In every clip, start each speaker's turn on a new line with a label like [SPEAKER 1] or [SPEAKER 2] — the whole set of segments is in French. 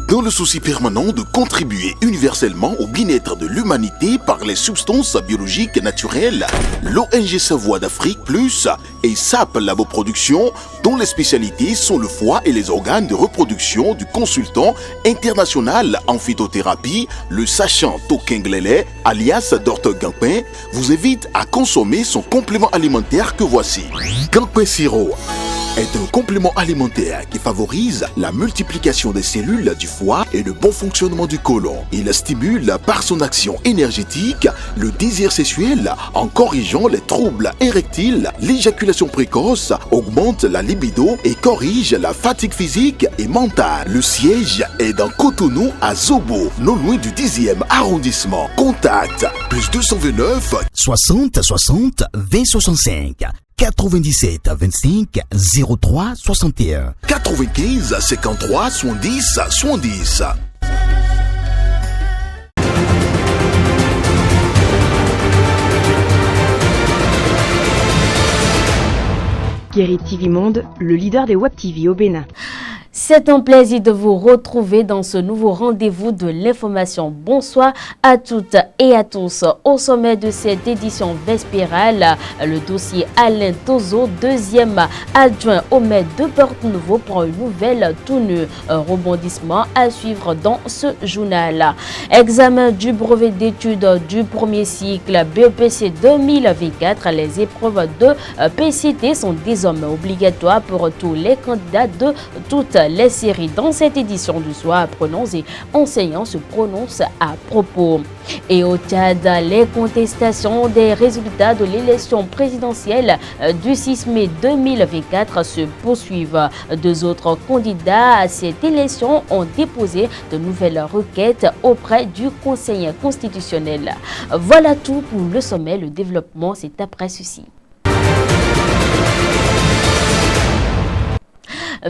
[SPEAKER 1] Dans le souci permanent de contribuer universellement au bien-être de l'humanité par les substances biologiques naturelles, l'ONG Savoie d'Afrique Plus et SAP Laboproduction, dont les spécialités sont le foie et les organes de reproduction du consultant international en phytothérapie, le sachant Tokenglele, alias Dr Gampin, vous invite à consommer son complément alimentaire que voici. Gampin Siro est un complément alimentaire qui favorise la multiplication des cellules du foie et le bon fonctionnement du côlon. Il stimule par son action énergétique le désir sexuel en corrigeant les troubles érectiles, l'éjaculation précoce, augmente la libido et corrige la fatigue physique et mentale. Le siège est dans Cotonou à Zobo, non loin du 10e arrondissement. Contact plus 229
[SPEAKER 2] 60 60 20 65 97 25 03 61
[SPEAKER 1] 95 53 70 70.
[SPEAKER 3] Guéri TV Monde, le leader des Web TV au Bénin.
[SPEAKER 4] C'est un plaisir de vous retrouver dans ce nouveau rendez-vous de l'information. Bonsoir à toutes et à tous. Au sommet de cette édition vespérale, le dossier Alain Tozo, deuxième adjoint au maire de Porto-Novo, prend une nouvelle tournure. Un rebondissement à suivre dans ce journal. Examen du brevet d'études du premier cycle BEPC 2024. Les épreuves de PCT sont désormais obligatoires pour tous les candidats de toutes les séries. Dans cette édition du soir, apprenants et enseignants se prononcent à propos. Et au Tchad, les contestations des résultats de l'élection présidentielle du 6 mai 2024 se poursuivent. Deux autres candidats à cette élection ont déposé de nouvelles requêtes auprès du Conseil constitutionnel. Voilà tout pour le sommet. Le développement, c'est après ceci.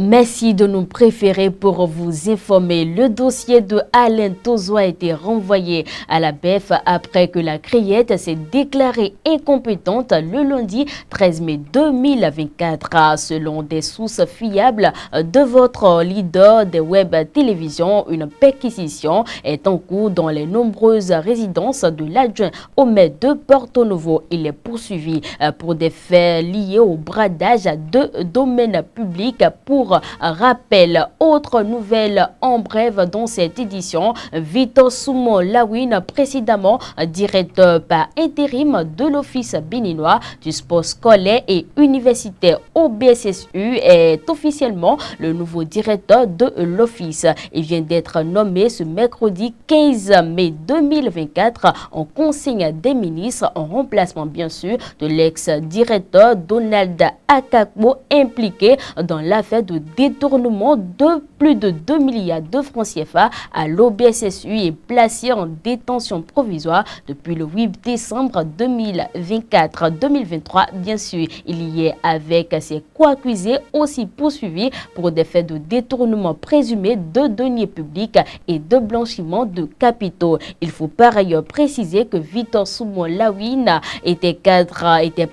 [SPEAKER 4] Merci de nous préférer pour vous informer. Le dossier de Alain Tozo a été renvoyé à la BEF après que la Criette s'est déclarée incompétente le lundi 13 mai 2024. Selon des sources fiables de votre leader des web télévisions, une perquisition est en cours dans les nombreuses résidences de l'adjoint au maire de Porto-Novo. Il est poursuivi pour des faits liés au bradage à deux domaines publics. Pour rappel, autre nouvelle en bref dans cette édition, Victor Soumo Lawin, précédemment directeur par intérim de l'Office béninois du sport scolaire et universitaire au BSSU, est officiellement le nouveau directeur de l'Office. Il vient d'être nommé ce mercredi 15 mai 2024 en Conseil des ministres, en remplacement bien sûr de l'ex-directeur Donald Akakbo, impliqué dans l'affaire de détournement de plus de 2 milliards de francs CFA à l'OBSSU et placé en détention provisoire depuis le 8 décembre 2024-2023. Bien sûr, il y est avec ses co-accusés aussi poursuivis pour des faits de détournement présumé de deniers publics et de blanchiment de capitaux. Il faut par ailleurs préciser que Victor Soumo Lawin était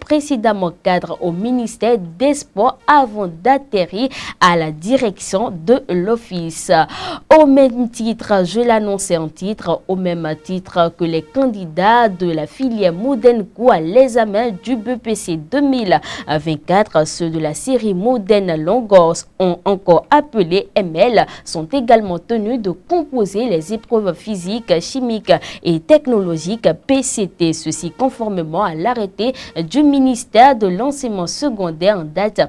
[SPEAKER 4] précédemment cadre au ministère des Sports avant d'atterrir à la direction de l'Office. Au même titre, je l'annonçais en titre, au même titre que les candidats de la filière Modenco à l'examen du BEPC 2024, ceux de la série Modène Longos, ont encore appelé ML, sont également tenus de composer les épreuves physiques, chimiques et technologiques PCT, ceci conformément à l'arrêté du ministère de l'enseignement secondaire en date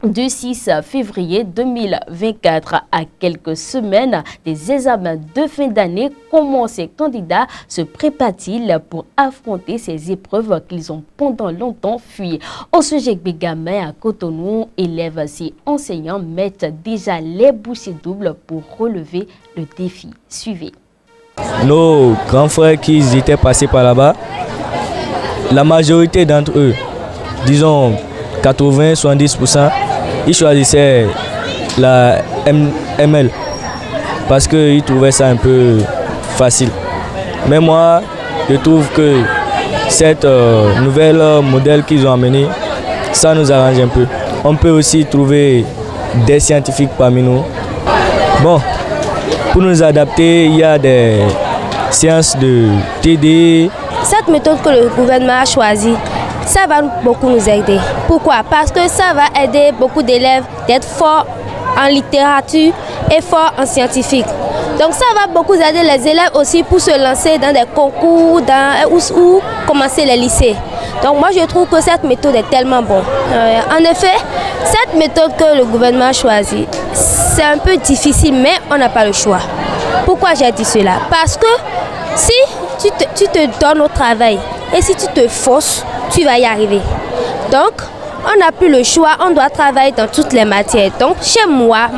[SPEAKER 4] du 6 février 2024. À quelques semaines des examens de fin d'année, comment ces candidats se préparent-ils pour affronter ces épreuves qu'ils ont pendant longtemps fui? Au sujet de Bégamin à Cotonou, élèves et enseignants mettent déjà les bouchées doubles pour relever le défi. Suivez.
[SPEAKER 5] Nos grands frères qui étaient passés par là-bas, la majorité d'entre eux, disons 80-70%, ils choisissaient la ML parce qu'ils trouvaient ça un peu facile. Mais moi, je trouve que cette nouvelle modèle qu'ils ont amené, ça nous arrange un peu. On peut aussi trouver des scientifiques parmi nous. Bon, Pour nous adapter, il y a des séances de TD.
[SPEAKER 6] Cette méthode que le gouvernement a choisie, ça va beaucoup nous aider. Pourquoi? Parce que ça va aider beaucoup d'élèves d'être forts en littérature et forts en scientifique. Donc ça va beaucoup aider les élèves aussi pour se lancer dans des concours ou commencer les lycées. Donc moi je trouve que cette méthode est tellement bonne. En effet, cette méthode que le gouvernement a choisie, c'est un peu difficile, mais on n'a pas le choix. Pourquoi j'ai dit cela? Parce que si tu te donnes au travail et si tu te forces, tu vas y arriver. Donc, on n'a plus le choix, on doit travailler dans toutes les matières. Donc, chez moi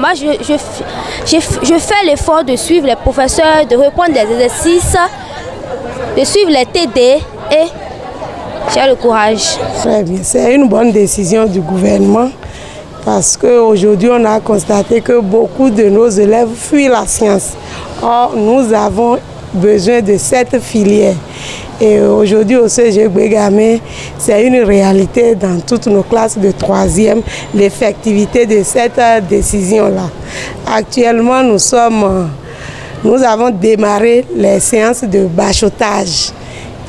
[SPEAKER 6] je fais l'effort de suivre les professeurs, de reprendre des exercices, de suivre les TD et j'ai le courage.
[SPEAKER 7] Très bien, c'est une bonne décision du gouvernement parce qu'aujourd'hui, on a constaté que beaucoup de nos élèves fuient la science. Or, nous avons besoin de cette filière. Et aujourd'hui au CG Bégamé, c'est une réalité dans toutes nos classes de 3e, l'effectivité de cette décision-là. Actuellement, nous avons démarré les séances de bachotage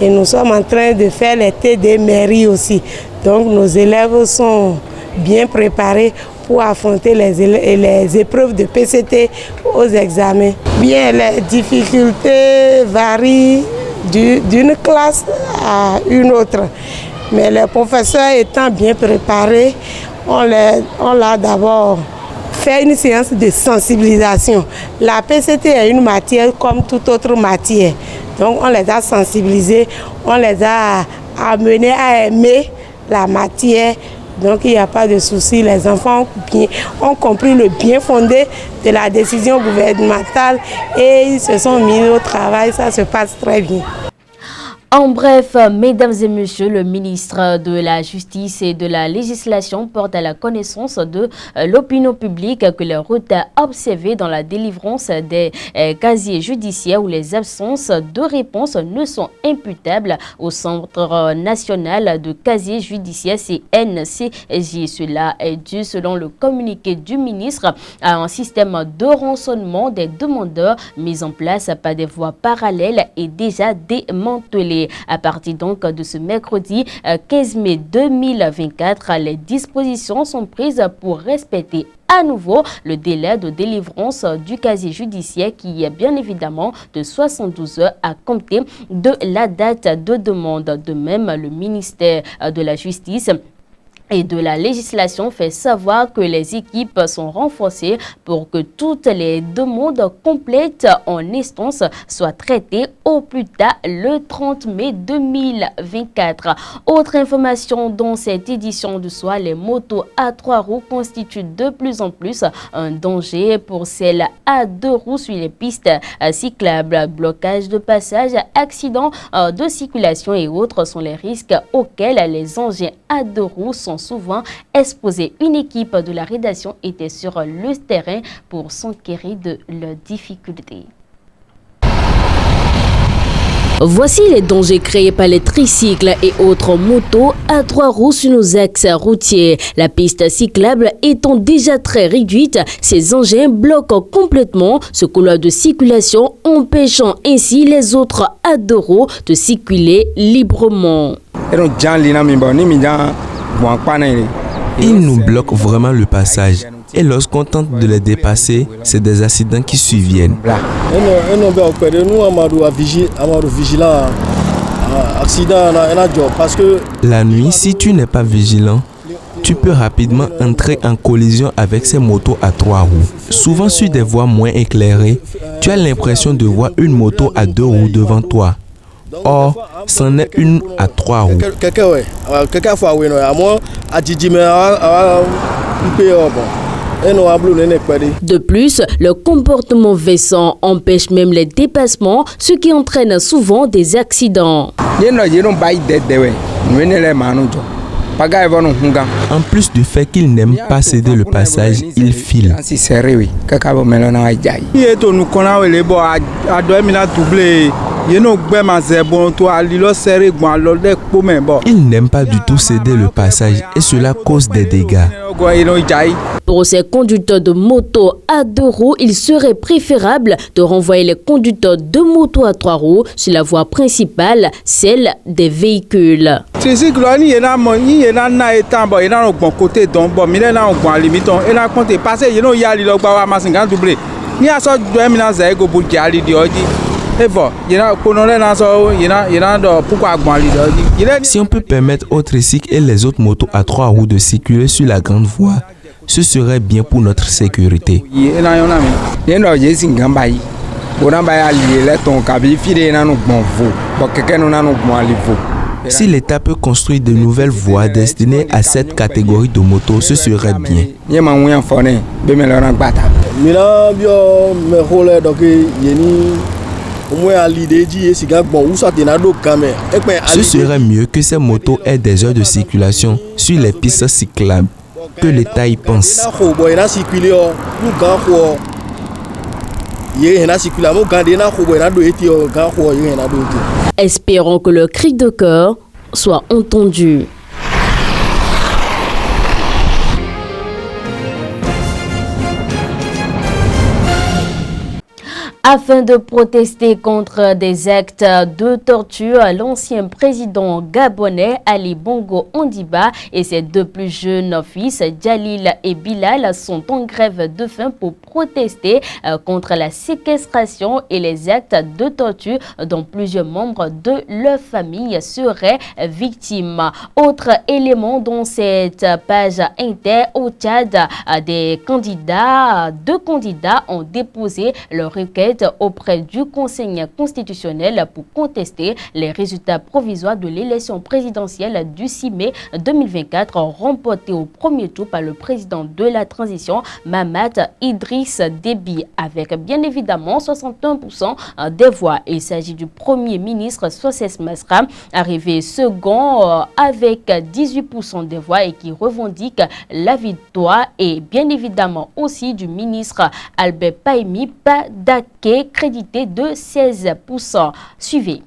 [SPEAKER 7] et nous sommes en train de faire les TD mairie aussi. Donc nos élèves sont bien préparés pour affronter les épreuves de PCT aux examens. Bien, les difficultés varient d'une classe à une autre. Mais les professeurs étant bien préparés, on l'a d'abord fait une séance de sensibilisation. La PCT est une matière comme toute autre matière. Donc on les a sensibilisés, on les a amenés à aimer la matière. Donc il n'y a pas de souci, les enfants ont compris le bien fondé de la décision gouvernementale et ils se sont mis au travail, ça se passe très bien.
[SPEAKER 4] En bref, mesdames et messieurs, le ministre de la Justice et de la Législation porte à la connaissance de l'opinion publique que les retards observés dans la délivrance des casiers judiciaires ou les absences de réponse ne sont imputables au Centre national de casiers judiciaires CNCJ. Cela est dû, selon le communiqué du ministre, à un système de rançonnement des demandeurs mis en place par des voies parallèles et déjà démantelé. À partir donc de ce mercredi 15 mai 2024, les dispositions sont prises pour respecter à nouveau le délai de délivrance du casier judiciaire qui est bien évidemment de 72 heures à compter de la date de demande. De même, le ministère de la Justice et de la législation fait savoir que les équipes sont renforcées pour que toutes les demandes complètes en instance soient traitées au plus tard le 30 mai 2024. Autre information dans cette édition du soir, les motos à 3 roues constituent de plus en plus un danger pour celles à 2 roues sur les pistes cyclables. Blocage de passage, accidents de circulation et autres sont les risques auxquels les engins à 2 roues sont souvent exposés. Une équipe de la rédaction était sur le terrain pour s'enquérir de leurs difficultés. Voici les dangers créés par les tricycles et autres motos à 3 roues sur nos axes routiers. La piste cyclable étant déjà très réduite, ces engins bloquent complètement ce couloir de circulation, empêchant ainsi les autres à 2 roues de circuler librement.
[SPEAKER 8] Ils nous bloquent vraiment le passage. Et lorsqu'on tente de les dépasser, c'est des accidents qui surviennent. La nuit, si tu n'es pas vigilant, tu peux rapidement entrer en collision avec ces motos à 3 roues. Souvent sur des voies moins éclairées, tu as l'impression de voir une moto à 2 roues devant toi. Or, c'en est une à 3 roues.
[SPEAKER 4] De plus, le comportement vexant empêche même les dépassements, ce qui entraîne souvent des accidents.
[SPEAKER 8] En plus du fait qu'ils n'aiment pas céder le passage, ils filent. Ils n'aiment pas du tout céder le passage et cela cause des dégâts.
[SPEAKER 4] Pour ces conducteurs de moto à 2 roues, il serait préférable de renvoyer les conducteurs de moto à 3 roues sur la voie principale, celle des véhicules.
[SPEAKER 8] Si on peut permettre aux tricycles et les autres motos à 3 roues de circuler sur la grande voie, ce serait bien pour notre sécurité. Si l'État peut construire de nouvelles voies destinées à cette catégorie de motos, ce serait bien. Ce serait mieux que ces motos aient des heures de circulation sur les pistes cyclables. Que l'État y pense.
[SPEAKER 4] Espérons que le cri de cœur soit entendu. Afin de protester contre des actes de torture, l'ancien président gabonais Ali Bongo Ondimba et ses 2 plus jeunes fils, Djalil et Bilal, sont en grève de faim pour protester contre la séquestration et les actes de torture dont plusieurs membres de leur famille seraient victimes. Autre élément dans cette page inter au Tchad, 2 candidats ont déposé leur requête auprès du Conseil constitutionnel pour contester les résultats provisoires de l'élection présidentielle du 6 mai 2024 remportée au premier tour par le président de la transition Mahamat Idriss Déby avec bien évidemment 61% des voix. Il s'agit du premier ministre Socès Masra arrivé second avec 18% des voix et qui revendique la victoire, et bien évidemment aussi du ministre Albert Pahimi Padake crédité de 16%. Suivez.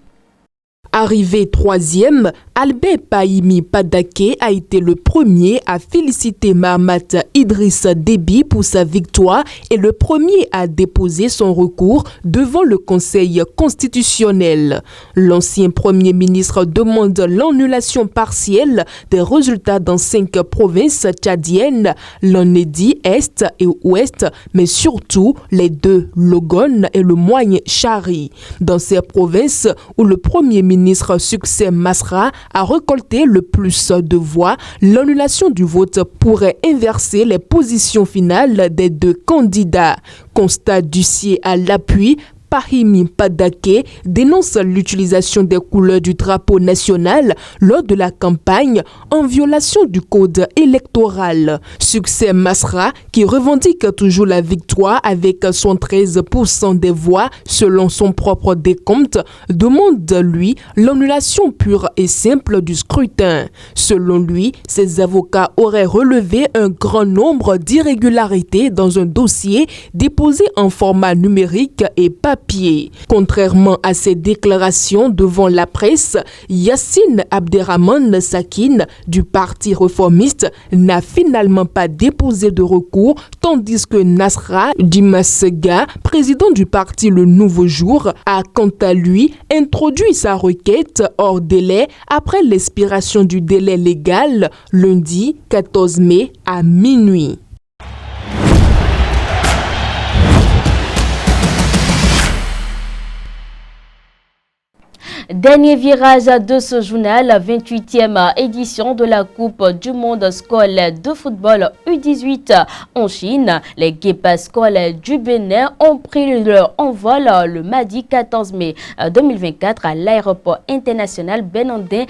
[SPEAKER 9] Arrivé 3e, Albert Pahimi Padake a été le premier à féliciter Mahamat Idriss Déby pour sa victoire et le premier à déposer son recours devant le Conseil constitutionnel. L'ancien Premier ministre demande l'annulation partielle des résultats dans 5 provinces tchadiennes, l'Onédi Est et Ouest, mais surtout les 2, Logone et le Moyen-Chari. Dans ces provinces où le Premier ministre Succès Masra a récolté le plus de voix, l'annulation du vote pourrait inverser les positions finales des 2 candidats. Constat d'huissier à l'appui, Pahimi Padake dénonce l'utilisation des couleurs du drapeau national lors de la campagne en violation du code électoral. Succès Masra, qui revendique toujours la victoire avec 113% des voix selon son propre décompte, demande lui l'annulation pure et simple du scrutin. Selon lui, ses avocats auraient relevé un grand nombre d'irrégularités dans un dossier déposé en format numérique et papier. Contrairement à ses déclarations devant la presse, Yassine Abderrahmane Sakine du Parti réformiste n'a finalement pas déposé de recours, tandis que Nasra Dimasega, président du parti Le Nouveau Jour, a quant à lui introduit sa requête hors délai après l'expiration du délai légal lundi 14 mai à minuit.
[SPEAKER 4] Dernier virage de ce journal, 28e édition de la Coupe du monde scolaire de football U18 en Chine. Les Guépas scolaires du Bénin ont pris leur envol le mardi 14 mai 2024 à l'aéroport international Benandin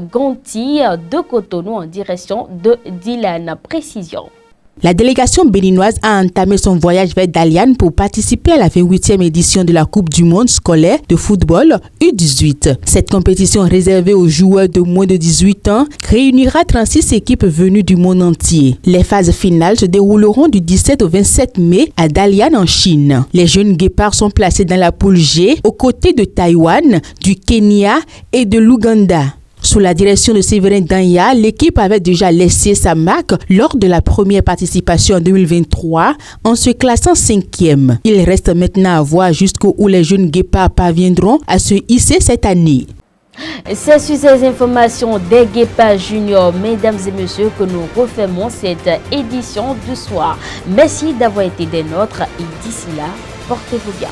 [SPEAKER 4] Gonti de Cotonou en direction de Dylan. Précision.
[SPEAKER 10] La délégation béninoise a entamé son voyage vers Dalian pour participer à la 28e édition de la Coupe du monde scolaire de football U18. Cette compétition réservée aux joueurs de moins de 18 ans réunira 36 équipes venues du monde entier. Les phases finales se dérouleront du 17 au 27 mai à Dalian en Chine. Les jeunes guépards sont placés dans la poule G aux côtés de Taïwan, du Kenya et de l'Ouganda. Sous la direction de Séverin Danya, l'équipe avait déjà laissé sa marque lors de la première participation en 2023 en se classant 5e. Il reste maintenant à voir jusqu'où les jeunes guépards parviendront à se hisser cette année.
[SPEAKER 4] C'est sur ces informations des Guépards Juniors, mesdames et messieurs, que nous refermons cette édition du soir. Merci d'avoir été des nôtres et d'ici là, portez-vous bien.